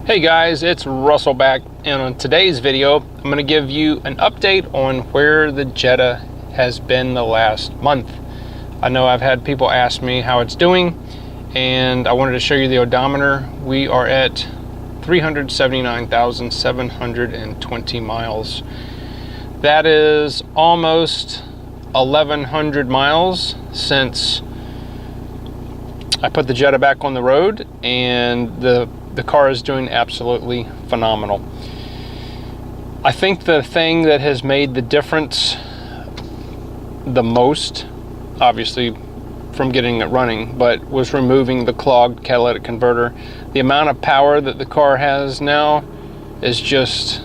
Hey guys, it's Russell back, and on today's video I'm going to give you an update on where the Jetta has been the last month. I know I've had people ask me how it's doing, and I wanted to show you the odometer. We are at 379,720 miles. That is almost 1,100 miles since I put the Jetta back on the road, and the car is doing absolutely phenomenal. I think the thing that has made the difference the most, obviously from getting it running, but was removing the clogged catalytic converter. The amount of power that the car has now is just,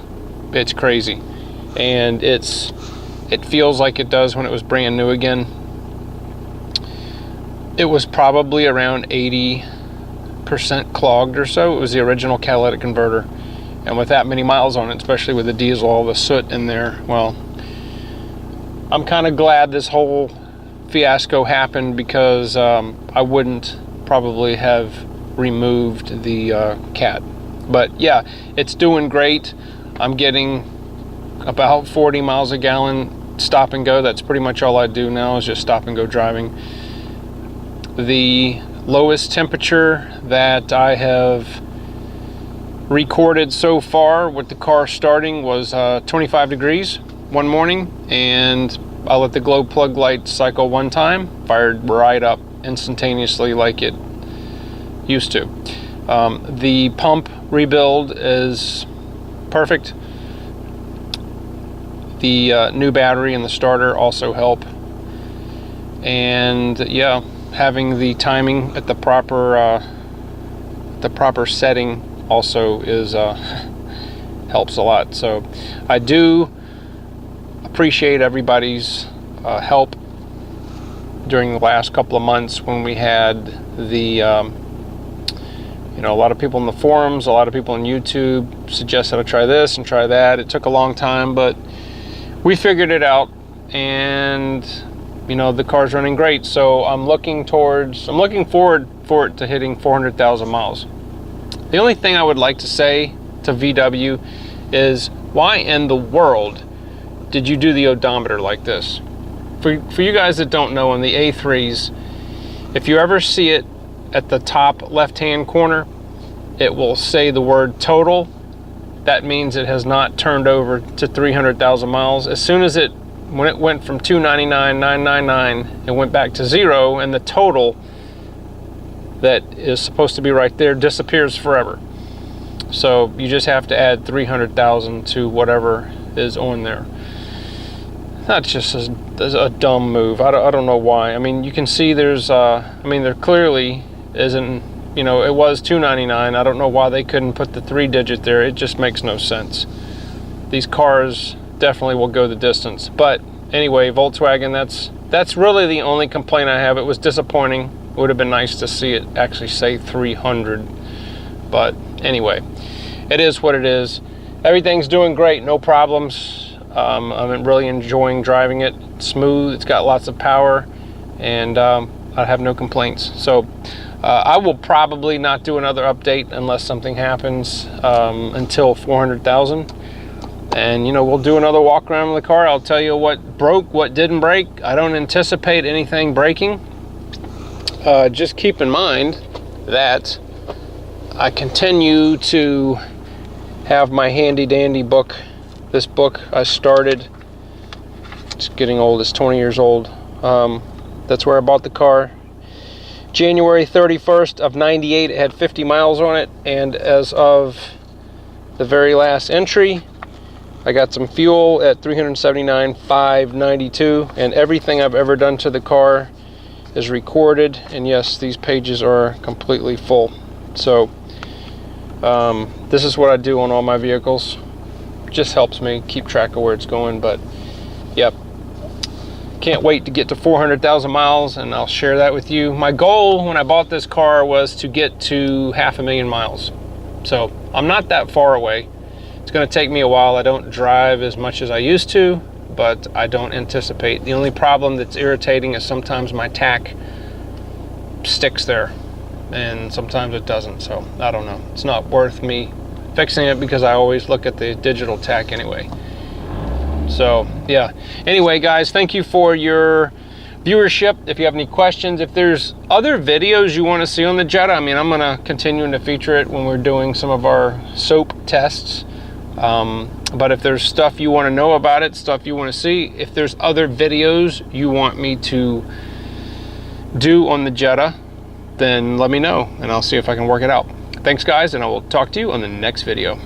it's crazy. And it feels like it does when it was brand new again. It was probably around 80% clogged or so. It was the original catalytic converter, and with that many miles on it, especially with the diesel, all the soot in there, well, I'm kind of glad this whole fiasco happened, because I wouldn't probably have removed the cat. But yeah, it's doing great. I'm getting about 40 miles a gallon stop and go. That's pretty much all I do now, is just stop and go driving. The lowest temperature that I have recorded so far with the car starting was 25 degrees one morning, and I let the glow plug light cycle one time, fired right up instantaneously like it used to. The pump rebuild is perfect. The new battery and the starter also help, and yeah, having the timing at the proper setting also is helps a lot. So I do appreciate everybody's help during the last couple of months when we had the a lot of people in the forums, a lot of people on YouTube suggested I try this and try that. It took a long time, but we figured it out, and the car's running great. So I'm looking forward for it to hitting 400,000 miles. The only thing I would like to say to VW is, why in the world did you do the odometer like this? For you guys that don't know, on the A3s, if you ever see it at the top left-hand corner, it will say the word total. That means it has not turned over to 300,000 miles. As soon as when it went from 299,999, it went back to 0, and the total that is supposed to be right there disappears forever. So you just have to add 300,000 to whatever is on there. That's just a dumb move. I don't know why. I mean, you can see there's there clearly isn't, it was 299. I don't know why they couldn't put the 3-digit there. It just makes no sense. These cars definitely will go the distance. But anyway, Volkswagen, that's really the only complaint I have. It was disappointing. It would have been nice to see it actually say 300. But anyway, it is what it is. Everything's doing great, no problems. I'm really enjoying driving it. It's smooth, it's got lots of power, and I have no complaints. So I will probably not do another update unless something happens until 400,000. And we'll do another walk around with the car. I'll tell you what broke, what didn't break. I don't anticipate anything breaking. Just keep in mind that I continue to have my handy dandy book. This book I started, it's getting old, it's 20 years old. That's where I bought the car. January 31st of 98, it had 50 miles on it, and as of the very last entry, I got some fuel at 379,592, and everything I've ever done to the car is recorded, and yes, these pages are completely full. So this is what I do on all my vehicles. Just helps me keep track of where it's going. But yep, can't wait to get to 400,000 miles, and I'll share that with you. My goal when I bought this car was to get to 500,000 miles, so I'm not that far away. It's going to take me a while. I don't drive as much as I used to, but I don't anticipate. The only problem that's irritating is sometimes my tack sticks there, and sometimes it doesn't. So I don't know. It's not worth me fixing it because I always look at the digital tech anyway. So yeah, anyway guys, thank you for your viewership. If you have any questions, if there's other videos you want to see on the Jetta, I mean, I'm going to continue to feature it when we're doing some of our soap tests. But if there's stuff you want to know about it, stuff you want to see, if there's other videos you want me to do on the Jetta, then let me know and I'll see if I can work it out. Thanks guys, and I will talk to you on the next video.